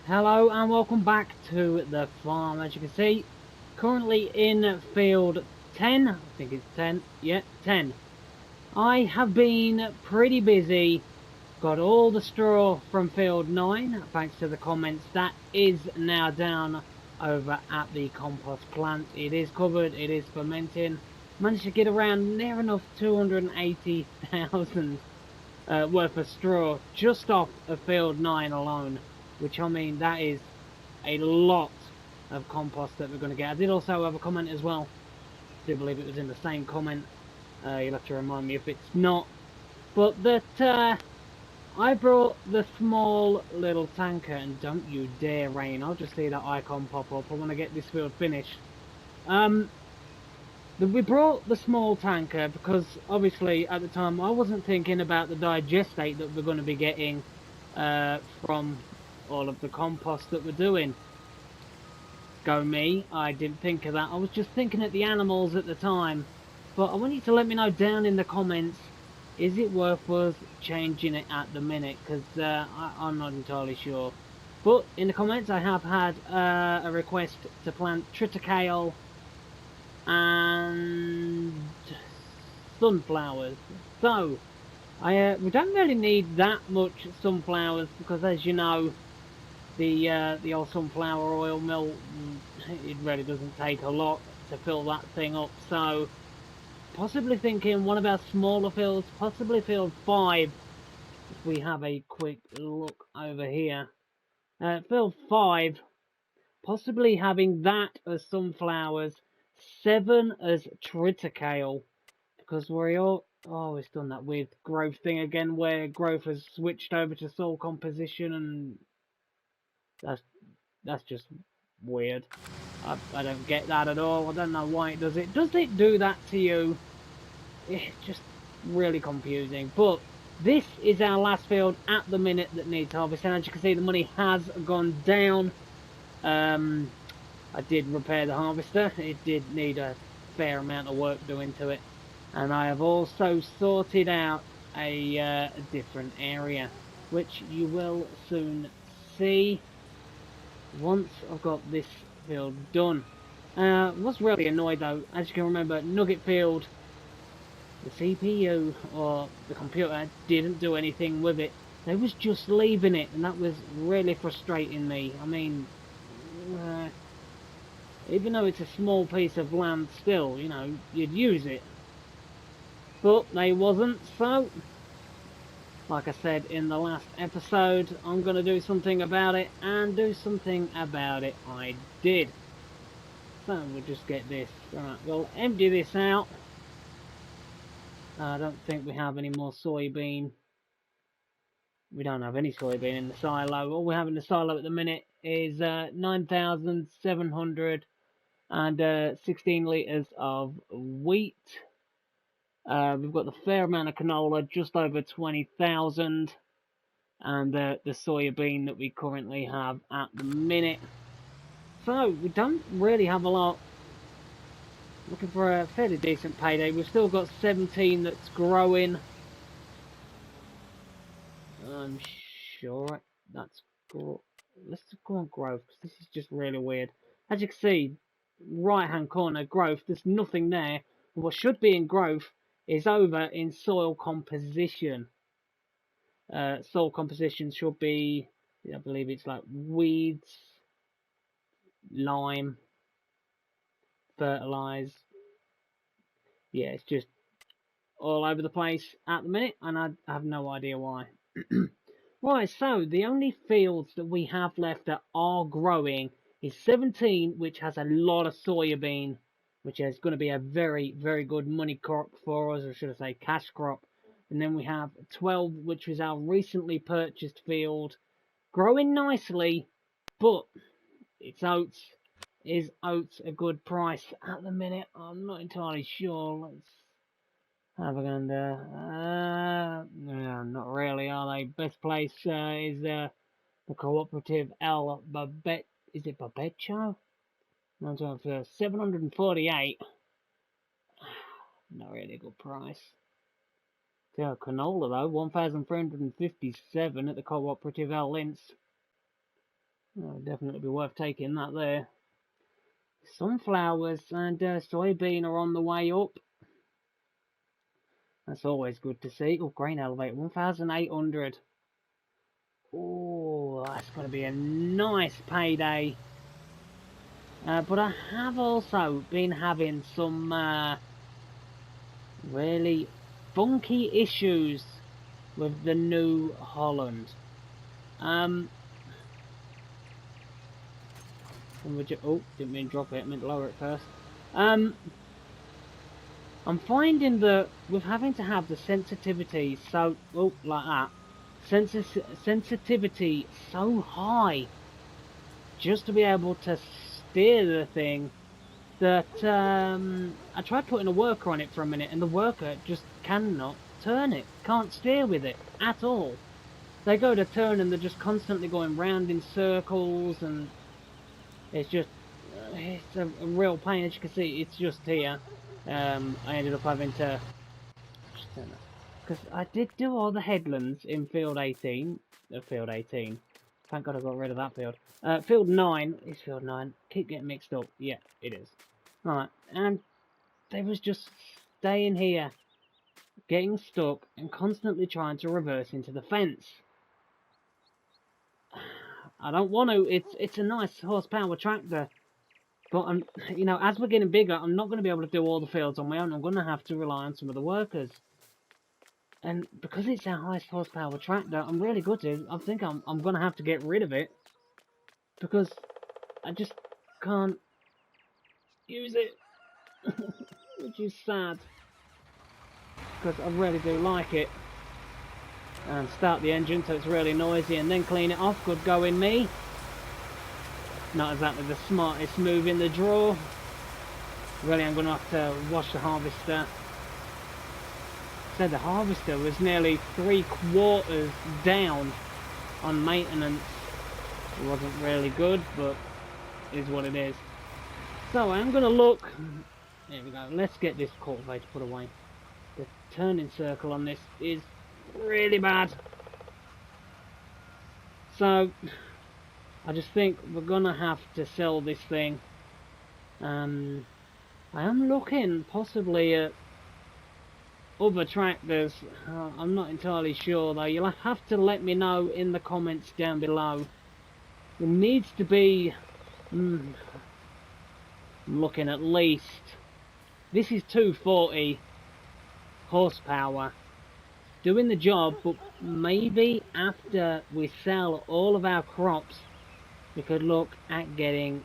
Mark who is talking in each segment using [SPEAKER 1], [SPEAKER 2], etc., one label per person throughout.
[SPEAKER 1] Hello and welcome back to the farm. As you can see, currently in field 10. I think it's 10. Yeah, 10. I have been pretty busy. Got all the straw from field 9, thanks to the comments. That is now down over at the compost plant. It is covered, it is fermenting. Managed to get around near enough 280,000 worth of straw just off of field 9 alone. Which, I mean, that is a lot of compost that we're going to get. I did also have a comment as well. I do believe it was in the same comment. You'll have to remind me if it's not. But that I brought the small little tanker, and don't you dare rain. I'll just see that icon pop up. I want to get this field finished. We brought the small tanker because obviously at the time I wasn't thinking about the digestate that we're going to be getting from all of the compost that we're doing. Go me, I didn't think of that. I was just thinking of the animals at the time. But I want you to let me know down in the comments, is it worth us changing it at the minute? Because I'm not entirely sure. But in the comments I have had a request to plant triticale and sunflowers. So, we don't really need that much sunflowers because, as you know, the old sunflower oil mill, it really doesn't take a lot to fill that thing up. So possibly thinking one of our smaller fields, possibly field 5, if we have a quick look over here. Field 5, possibly having that as sunflowers, 7 as triticale, because we're all... Oh, it's done that weird growth thing again, where growth has switched over to soil composition, and that's just weird. I don't get that at all. I don't know why it does it. Does it do that to you? It's just really confusing. But this is our last field at the minute that needs harvest. And as you can see, the money has gone down. I did repair the harvester. It did need a fair amount of work doing to it. And I have also sorted out a different area, which you will soon see once I've got this field done. Was really annoyed though, as you can remember, Nugget Field, the CPU or the computer didn't do anything with it. They was just leaving it, and that was really frustrating me. I mean, even though it's a small piece of land still, you know, you'd use it. But they wasn't, so like I said in the last episode, I'm going to do something about it, and do something about it I did. So we'll just get this. Alright, we'll empty this out. I don't think we have any more soybean. We don't have any soybean in the silo. All we have in the silo at the minute is 9,716 litres of wheat. We've got the fair amount of canola, just over 20,000. And the soybean that we currently have at the minute. So we don't really have a lot. Looking for a fairly decent payday. We've still got 17 that's growing. I'm sure that's... Let's go on growth, because this is just really weird. As you can see, right hand corner, growth, there's nothing there. And what should be in growth is over in soil composition. Soil composition should be, I believe it's like weeds, lime, fertilise. Yeah, it's just all over the place at the minute, and I have no idea why. Right, so the only fields that we have left that are growing is 17, which has a lot of soybean, which is going to be a very, very good money crop for us, or should I say cash crop. And then we have 12, which is our recently purchased field, growing nicely, but it's oats. Is oats a good price at the minute? I'm not entirely sure. Let's have a gander. No, not really, are they? Best place is the cooperative El Babette. Is it Babetcho? No, for 748. Not really a good price. Yeah, canola though, 1,357 at the cooperative El Linz. Oh, definitely be worth taking that there. Sunflowers and soybean are on the way up. That's always good to see. Oh, grain elevator, 1,800. Oh, that's going to be a nice payday. But I have also been having some really funky issues with the New Holland. Oh, didn't mean drop it, I meant lower it first. I'm finding that with having to have the sensitivity so, oh, like that, sensitivity so high just to be able to steer the thing that I tried putting a worker on it for a minute and the worker just cannot turn it, can't steer with it at all. They go to turn and they're just constantly going round in circles, and it's just, it's a real pain. As you can see, it's just here. I ended up having to, because I did do all the headlands in field 18, field 18. Thank God I got rid of that field. Field 9 is field 9. Keep getting mixed up. Yeah, it is. Right, and they was just staying here, getting stuck, and constantly trying to reverse into the fence. I don't want to. It's a nice horsepower tractor, but you know, as we're getting bigger, I'm not going to be able to do all the fields on my own. I'm going to have to rely on some of the workers. And because it's our highest horsepower tractor, I'm really gutted. I think I'm going to have to get rid of it because I just can't use it, which is sad because I really do like it. And start the engine so it's really noisy and then clean it off. Good going me. Not exactly the smartest move in the drawer. Really, I'm going to have to wash the harvester. So the harvester was nearly 3/4 down on maintenance. It wasn't really good, but it is what it is. So I'm going to look. There we go. Let's get this cultivator put away. The turning circle on this is really bad. So I just think we're going to have to sell this thing. I am looking possibly at other tractors. I'm not entirely sure though. You'll have to let me know in the comments down below. There needs to be, I'm looking at least, this is 240 horsepower, doing the job, but maybe after we sell all of our crops, we could look at getting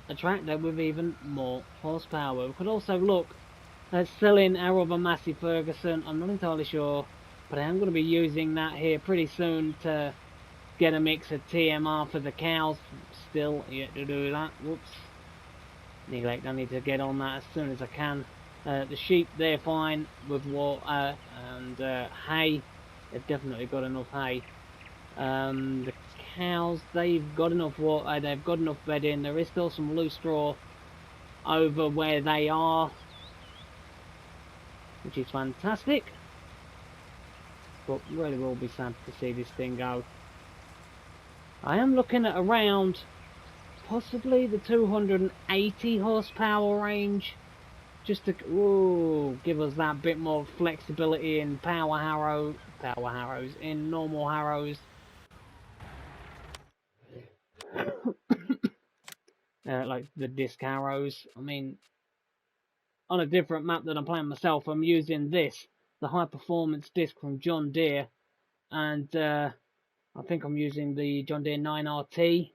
[SPEAKER 1] a tractor with even more horsepower. We could also look at selling our other Massey Ferguson. I'm not entirely sure, but I am going to be using that here pretty soon to get a mix of TMR for the cows. Still yet to do that. Whoops. Neglect. I need to get on that as soon as I can. The sheep, they're fine with water and hay. They've definitely got enough hay. The cows, they've got enough water, they've got enough bedding. There is still some loose straw over where they are, which is fantastic. But really will be sad to see this thing go. I am looking at around possibly the 280 horsepower range, just to give us that bit more flexibility in power harrows, in normal harrows. Like the disc harrows. I mean, on a different map that I'm playing myself, I'm using this, the high performance disc from John Deere, and I think I'm using the John Deere 9RT.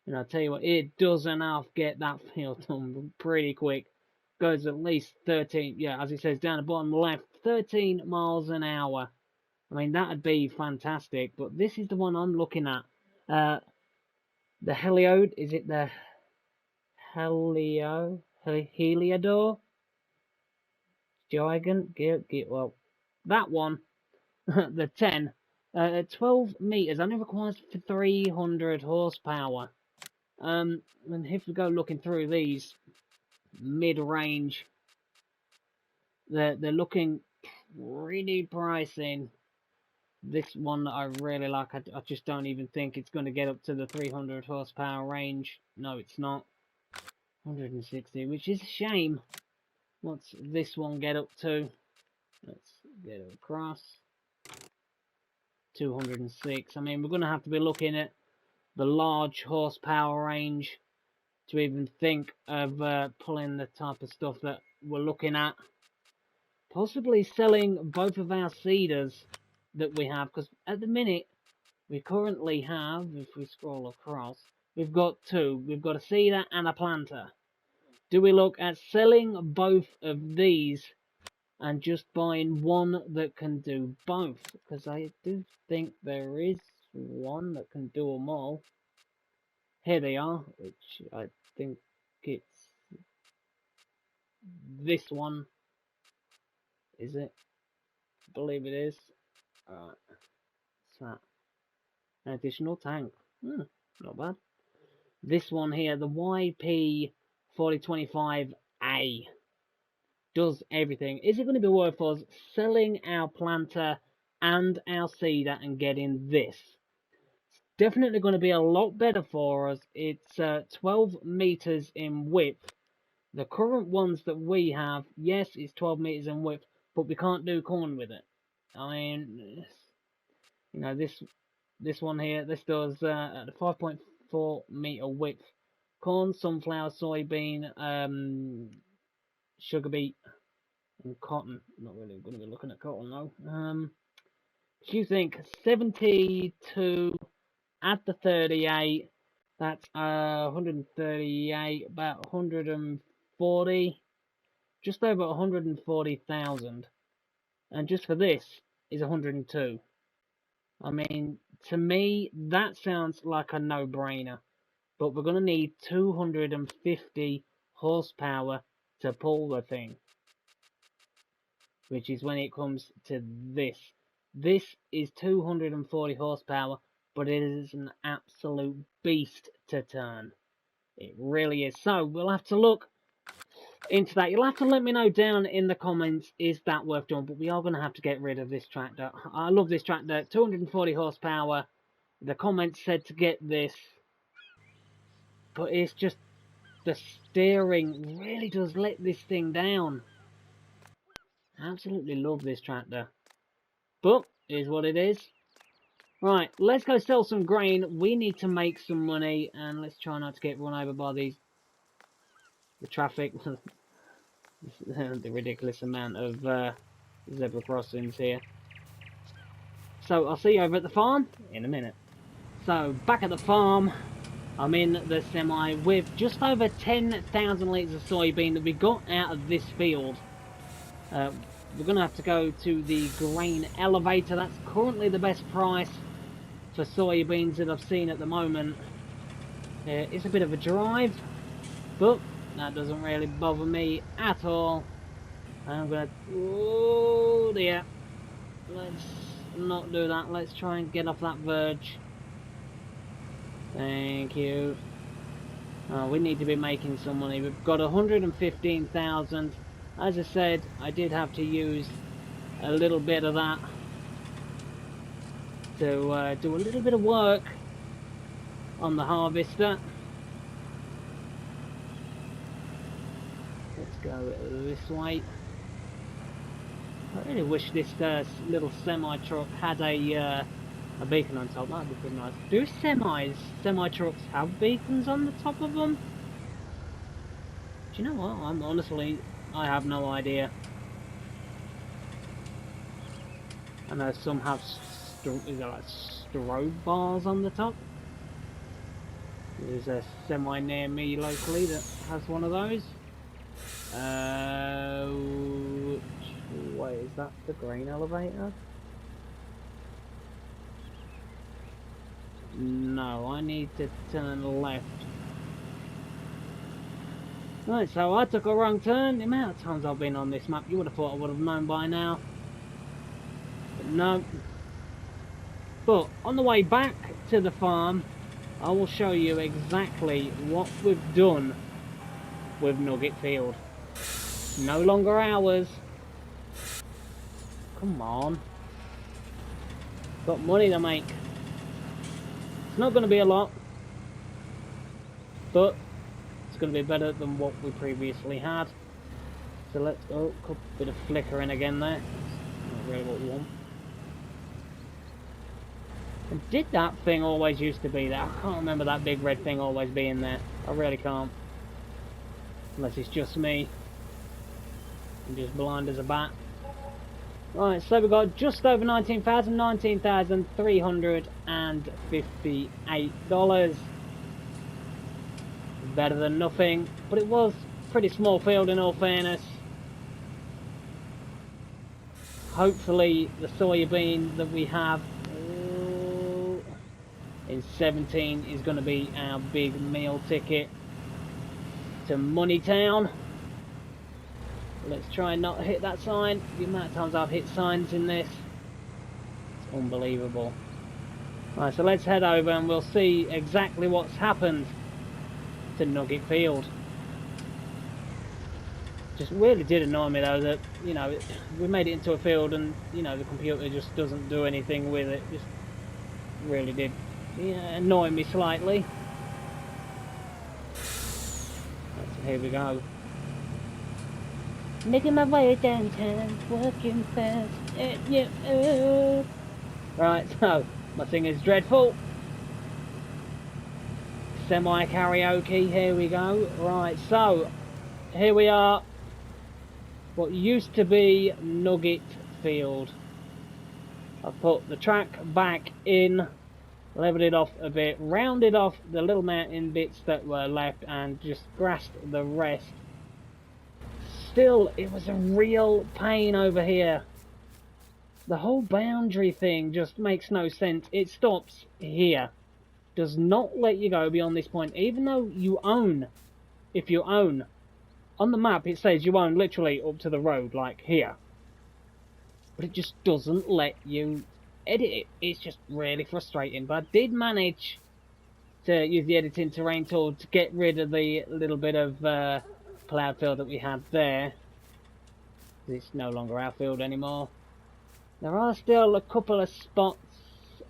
[SPEAKER 1] And I'll tell you what, it does enough get that field done pretty quick. Goes at least 13, yeah, as it says down the bottom left, 13 miles an hour. I mean, that'd be fantastic, but this is the one I'm looking at. The Heliode, is it the Heliodor? Gigant, well, that one, the 10, at 12 meters, only requires 300 horsepower. And if we go looking through these mid-range, they're looking pretty pricey. This one that I really like, I just don't even think it's going to get up to the 300 horsepower range. No, it's not. 160, which is a shame. What's this one get up to? Let's get it across. 206. I mean, we're going to have to be looking at the large horsepower range to even think of pulling the type of stuff that we're looking at. Possibly selling both of our seeders that we have, because at the minute we currently have, if we scroll across, we've got two. We've got a seeder and a planter. Do we look at selling both of these and just buying one that can do both? Because I do think there is one that can do them all. Here they are, which I think it's this one. Is it? I believe it is. Alright. What's that? An additional tank. Not bad. This one here, the YP4025A, does everything. Is it going to be worth us selling our planter and our seeder and getting this? It's definitely going to be a lot better for us. It's 12 meters in width. The current ones that we have, yes, it's 12 meters in width, but we can't do corn with it. I mean, you know, this one here, this does at the 5.4 meter width. Corn, sunflower, soybean, sugar beet, and cotton. Not really going to be looking at cotton though. Do you think 72 at the 38? That's 138, about 140, just over 140,000. And just for this is 102. I mean, to me, that sounds like a no-brainer. But we're going to need 250 horsepower to pull the thing. Which is when it comes to this. This is 240 horsepower, but it is an absolute beast to turn. It really is. So, we'll have to look into that. You'll have to let me know down in the comments, is that worth doing? But we are going to have to get rid of this tractor. I love this tractor. 240 horsepower. The comments said to get this. But it's just, the steering really does let this thing down. Absolutely love this tractor. But, it is what it is. Right, let's go sell some grain. We need to make some money. And let's try not to get run over by the traffic. The ridiculous amount of zebra crossings here. So, I'll see you over at the farm in a minute. So, back at the farm. I'm in the semi with just over 10,000 litres of soybean that we got out of this field. We're going to have to go to the grain elevator. That's currently the best price for soybeans that I've seen at the moment. It's a bit of a drive, but that doesn't really bother me at all. I'm going to... Oh dear. Let's not do that. Let's try and get off that verge. Thank you. We need to be making some money. We've got 115,000. As I said, I did have to use a little bit of that to do a little bit of work on the harvester. Let's go this way. I really wish this little semi-truck had a beacon on top. That'd be pretty nice. Do semi-trucks have beacons on the top of them? Do you know what? I have no idea. I know some have is there like strobe bars on the top. There's a semi near me locally that has one of those. Which way is that? The grain elevator? No, I need to turn left. Right, so I took a wrong turn. The amount of times I've been on this map, you would have thought I would have known by now. But no. But on the way back to the farm, I will show you exactly what we've done with Nugget Field. No longer ours. Come on. Got money to make. It's not going to be a lot, but it's going to be better than what we previously had. So let's go. Oh, bit of flickering again there. That's not really what we want. And did that thing always used to be there? I can't remember that big red thing always being there. I really can't. Unless it's just me. I'm just blind as a bat. Right, so we've got just over $19,358. Better than nothing, but it was a pretty small field in all fairness. Hopefully the soybean that we have in 17 is going to be our big meal ticket to Moneytown. Let's try and not hit that sign. The amount of times I've hit signs in this, it's unbelievable. Right, so let's head over and we'll see exactly what's happened to Nugget Field. Just really did annoy me though that, you know, we made it into a field and, you know, the computer just doesn't do anything with it. Just really did annoy me slightly. Right, so here we go. Making my way downtown, working fast. Right, so my singing's dreadful. Semi karaoke, here we go. Right, so here we are. What used to be Nugget Field. I've put the track back in, leveled it off a bit, rounded off the little mountain bits that were left, and just grassed the rest. Still, it was a real pain over here. The whole boundary thing just makes no sense. It stops here. Does not let you go beyond this point, even though you own, if you own, on the map it says you own literally up to the road, like here. But it just doesn't let you edit it. It's just really frustrating. But I did manage to use the editing terrain tool to get rid of the little bit of cloud fill that we had there. It's no longer our field anymore. There are still a couple of spots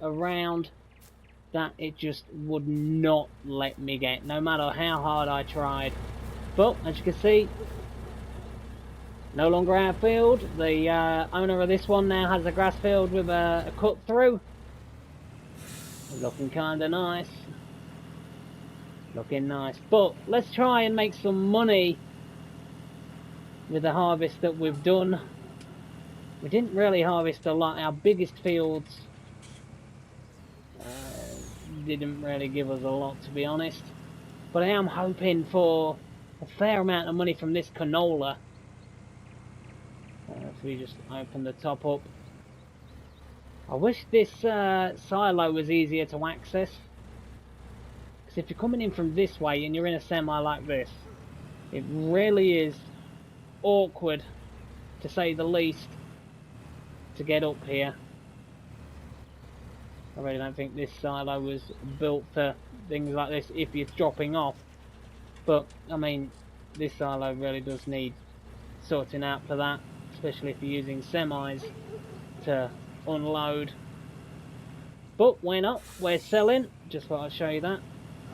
[SPEAKER 1] around that it just would not let me get, no matter how hard I tried. But as you can see, no longer our field. The owner of this one now has a grass field with a cut through. Looking kinda nice. Looking nice. But let's try and make some money with the harvest that we've done. We didn't really harvest a lot. Our biggest fields didn't really give us a lot, to be honest. But I am hoping for a fair amount of money from this canola. If we just open the top up. I wish this silo was easier to access. Because if you're coming in from this way and you're in a semi like this, it really is awkward, to say the least, to get up here. I really don't think this silo was built for things like this if you're dropping off. But, I mean, this silo really does need sorting out for that, especially if you're using semis to unload. But why not? We're selling. Just thought I'd show you that.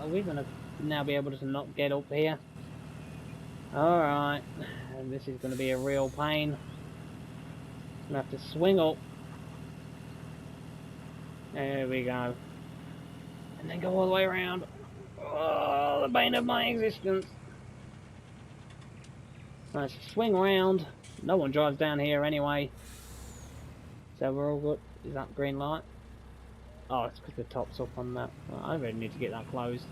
[SPEAKER 1] Are we going to now be able to not get up here? Alright. And this is going to be a real pain. I'm going to have to swing up. There we go. And then go all the way around. Oh, the bane of my existence. Nice, swing around. No one drives down here anyway. So we're all good. Is that green light? Oh, it's because the top's up on that. Well, I really need to get that closed.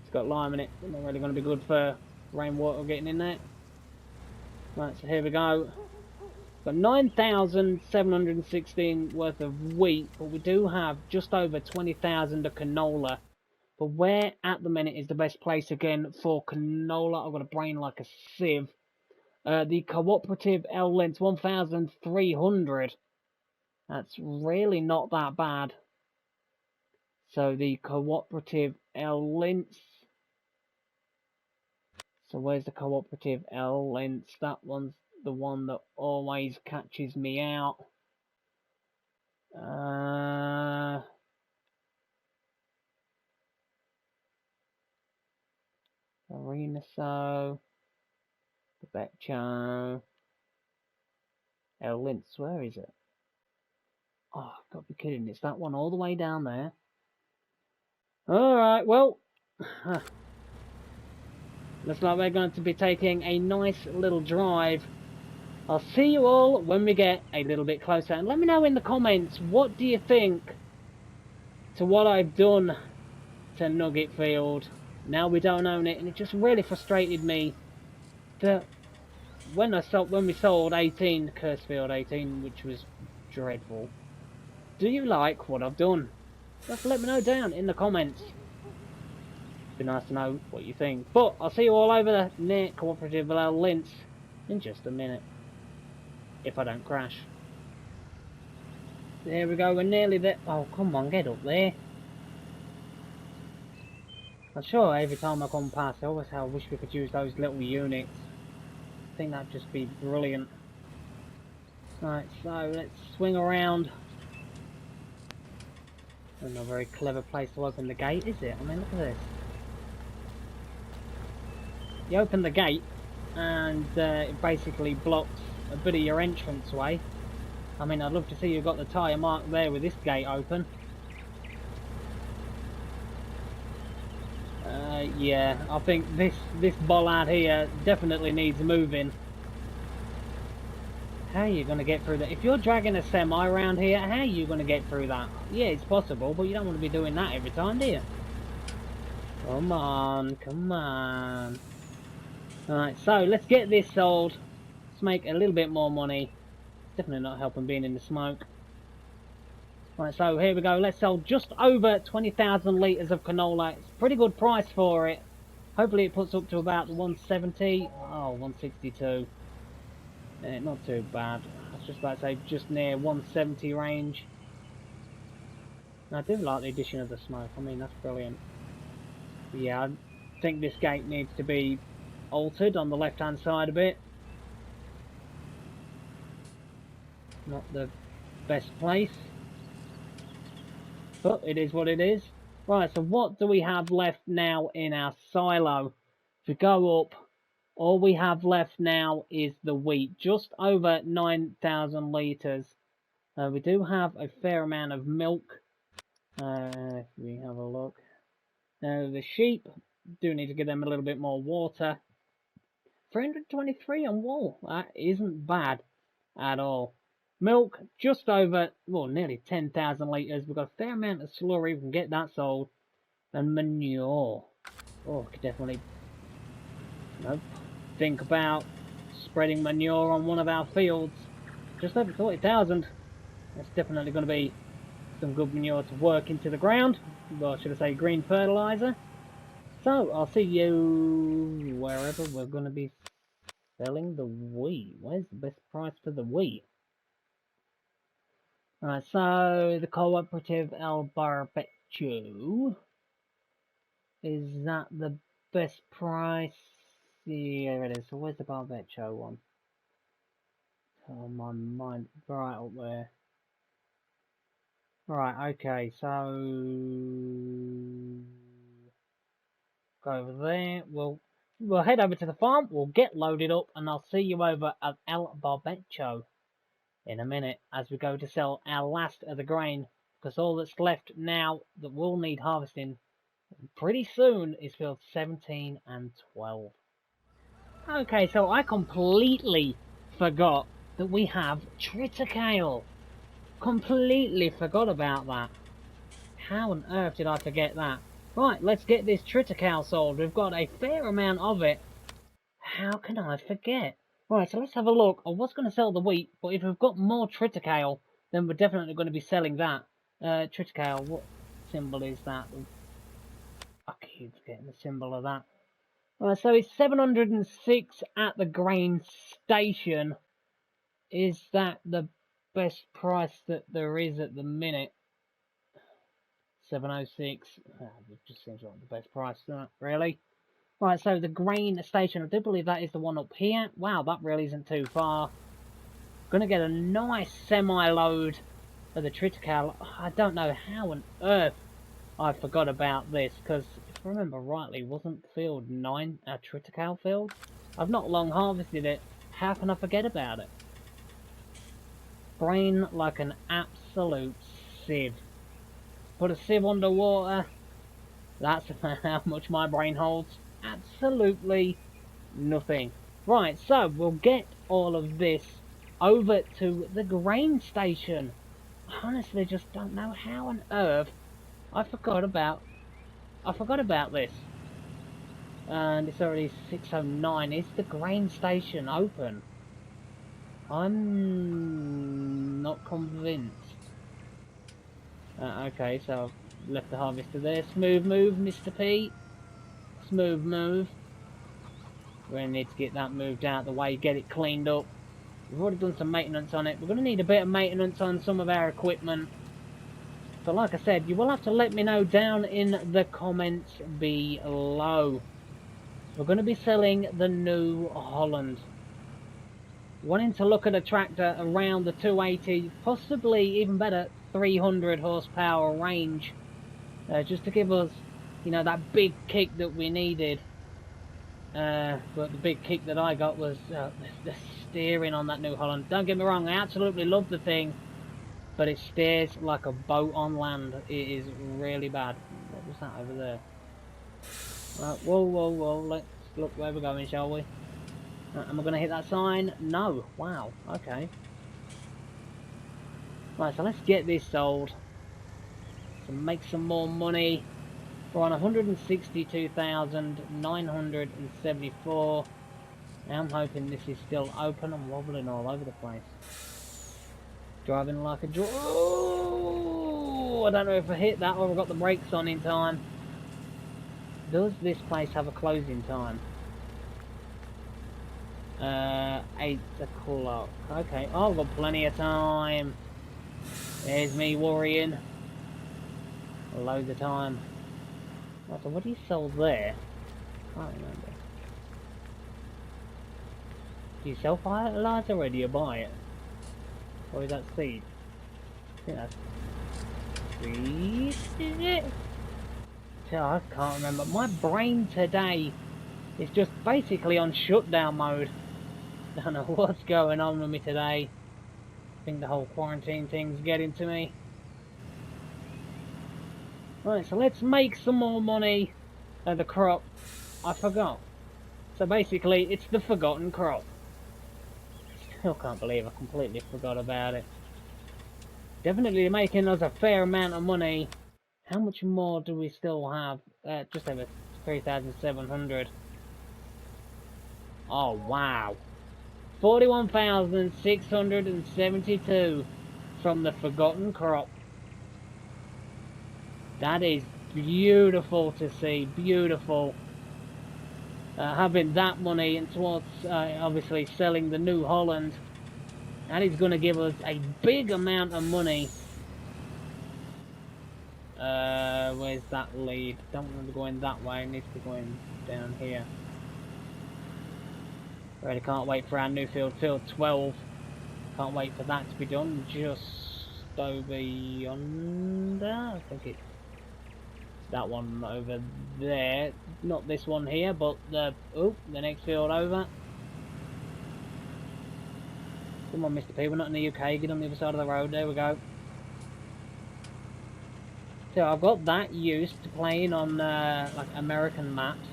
[SPEAKER 1] It's got lime in it. It's not really going to be good for rainwater getting in there. Right, so here we go. Got 9,716 worth of wheat, but we do have just over 20,000 of canola. But where at the minute is the best place again for canola? I've got a brain like a sieve. The cooperative L length 1,300. That's really not that bad. So the cooperative L length. So where's the cooperative L length? That one's the one that always catches me out. Arena So, the Beccio, El Linz, where is it? Oh, I've got to be kidding, it's that one all the way down there. Alright, well, looks like we're going to be taking a nice little drive. I'll see you all when we get a little bit closer, and let me know in the comments, what do you think to what I've done to Nugget Field? Now we don't own it, and it just really frustrated me that when we sold 18, Cursefield 18, which was dreadful. Do you like what I've done? Just let me know down in the comments. Be nice to know what you think. But I'll see you all over near Cooperative Linz in just a minute, if I don't crash. There we go, we're nearly there. Oh, come on, get up there. I'm sure every time I come past, I always say I wish we could use those little units. I think that'd just be brilliant. Right, so let's swing around. Not a very clever place to open the gate, is it? I mean, look at this. You open the gate, and it basically blocks a bit of your entrance way. I mean, I'd love to see you've got the tyre mark there with this gate open. Yeah, I think this bollard here definitely needs moving. How are you going to get through that? If you're dragging a semi around here, how are you going to get through that? Yeah, it's possible, but you don't want to be doing that every time, do you? Come on, come on. Alright, so let's get this sold. Let's make a little bit more money. Definitely not helping being in the smoke. Right, so here we go. Let's sell just over 20,000 litres of canola. It's a pretty good price for it. Hopefully it puts up to about 170. Oh, 162. Not too bad. I was just about to say just near 170 range. And I do like the addition of the smoke. I mean, that's brilliant. Yeah, I think this gate needs to be altered on the left hand side a bit. Not the best place, but it is what it is. Right, so what do we have left now in our silo? If we go up, all we have left now is the wheat, just over 9,000 litres. We do have a fair amount of milk. If we have a look. The sheep, do need to give them a little bit more water. 323 on wool, that isn't bad at all. Milk, just over, well, nearly 10,000 litres. We've got a fair amount of slurry, we can get that sold. And manure. Oh, could definitely, think about spreading manure on one of our fields. Just over 40,000. That's definitely going to be some good manure to work into the ground. Well, should I say green fertiliser. So, I'll see you wherever we're going to be selling the wheat. Where's the best price for the wheat? Alright, so the Cooperative El Barbecho. Is that the best price? Here it is. So where's the Barbecho one? Oh, my mind right up there. Right, okay, so go over there. We'll head over to the farm, we'll get loaded up, and I'll see you over at El Barbecho in a minute as we go to sell our last of the grain, because all that's left now that will need harvesting pretty soon is field 17 and 12. Okay, so I completely forgot that we have triticale. Completely forgot about that. How on earth did I forget that? Right, let's get this triticale sold. We've got a fair amount of it. How can I forget? Right, so let's have a look. I was going to sell the wheat, but if we've got more triticale, then we're definitely going to be selling that. Triticale, what symbol is that? I keep forgetting the symbol of that. Right, so it's 706 at the grain station. Is that the best price that there is at the minute? 706. It just seems like the best price, doesn't it? Really? Right, so the grain station, I do believe that is the one up here. Wow, that really isn't too far. Gonna get a nice semi-load of the triticale. I don't know how on earth I forgot about this, because if I remember rightly, wasn't field 9 a triticale field? I've not long harvested it. How can I forget about it? Brain like an absolute sieve. Put a sieve underwater. That's how much my brain holds. Absolutely nothing. Right, so we'll get all of this over to the grain station. I honestly just don't know how on earth I forgot about this. And it's already 6:09. Is the grain station open? I'm not convinced. Okay, so I've left the harvester there. Smooth move, Mr. P. Smooth move. We're going to need to get that moved out of the way, get it cleaned up. We've already done some maintenance on it. We're going to need a bit of maintenance on some of our equipment. So like I said, you will have to let me know down in the comments below. We're going to be selling the New Holland. Wanting to look at a tractor around the 280, possibly even better, 300 horsepower range. Just to give us, you know, that big kick that we needed. But the big kick that I got was the steering on that New Holland. Don't get me wrong, I absolutely love the thing, but it steers like a boat on land. It is really bad. What was that over there? Right, whoa, whoa, whoa, let's look where we're going, shall we? Am I going to hit that sign? No. Wow, okay. Right, so let's get this sold. So make some more money. We're on 162,974. I'm hoping this is still open. I'm wobbling all over the place. Driving like a oh, I don't know if I hit that or I got the brakes on in time. Does this place have a closing time? 8 o'clock. Okay, oh, I've got plenty of time. There's me worrying. Loads of time. Oh, so what do you sell there? Can't remember. Do you sell fertilizer or do you buy it? Or is that seed? I think that's seed, is it? I can't remember. My brain today is just basically on shutdown mode. Don't know what's going on with me today. I think the whole quarantine thing's getting to me. Right, so let's make some more money at the crop. I forgot. So basically, it's the forgotten crop. Still can't believe I completely forgot about it. Definitely making us a fair amount of money. How much more do we still have? Just over 3,700. Oh, wow. 41,672 from the forgotten crop. That is beautiful to see, beautiful. Having that money and towards obviously selling the New Holland, that is going to give us a big amount of money. Where's that lead? Don't want to be going that way, it needs to be going down here. Really can't wait for our new field 12. Can't wait for that to be done. Just over yonder, I think it's that one over there, not this one here, but the next field over. Come on, Mr. P, we're not in the UK, get on the other side of the road, there we go. So I've got that used to playing on like American maps.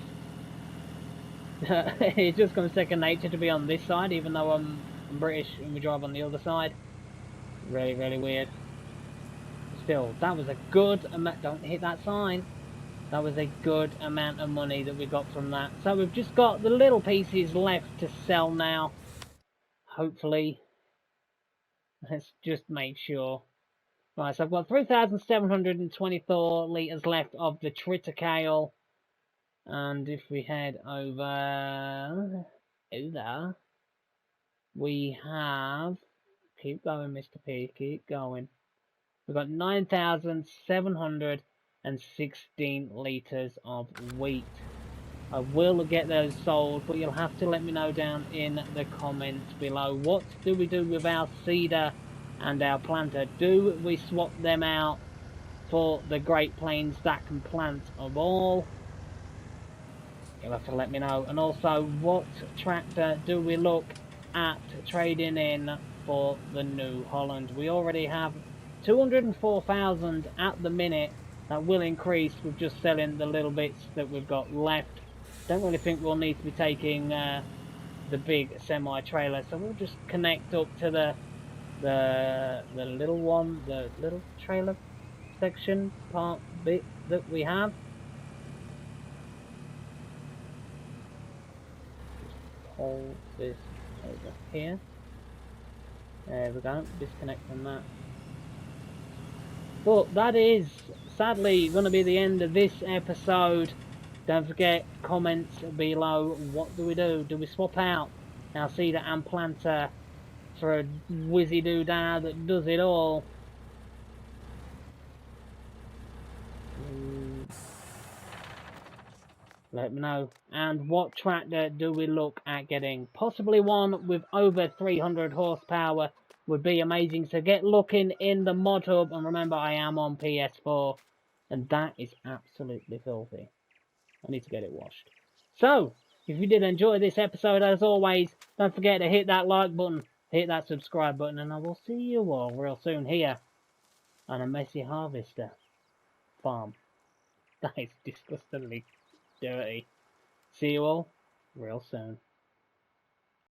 [SPEAKER 1] It just comes second nature to be on this side, even though I'm British and we drive on the other side. Really, really weird. Still, that was a good amount. Don't hit that sign. That was a good amount of money that we got from that. So we've just got the little pieces left to sell now. Hopefully. Let's just make sure. Right, so I've got 3,724 litres left of the triticale. And if we head over there, we have... Keep going, Mr. P, keep going. We've got 9,716 litres of wheat. I will get those sold, but you'll have to let me know down in the comments below. What do we do with our cedar and our planter. Do we swap them out for the Great Plains that can plant a ball? You'll have to let me know. And also, what tractor do we look at trading in for the New Holland? We already have 204,000 at the minute. That will increase with just selling the little bits that we've got left. Don't really think we'll need to be taking the big semi-trailer, so we'll just connect up to the little one, the little trailer section part bit that we have. Hold this over here. There we go, disconnecting that. But that is sadly going to be the end of this episode. Don't forget, comments below. What do we do? Do we swap out our seeder and planter for a whizzy doodah that does it all? Let me know. And what tractor do we look at getting? Possibly one with over 300 horsepower would be amazing. So get looking in the mod hub. And remember, I am on PS4. And that is absolutely filthy. I need to get it washed. So, if you did enjoy this episode, as always, don't forget to hit that like button. Hit that subscribe button. And I will see you all real soon here on a Messy Harvester farm. That is disgustingly dirty. See you all real soon.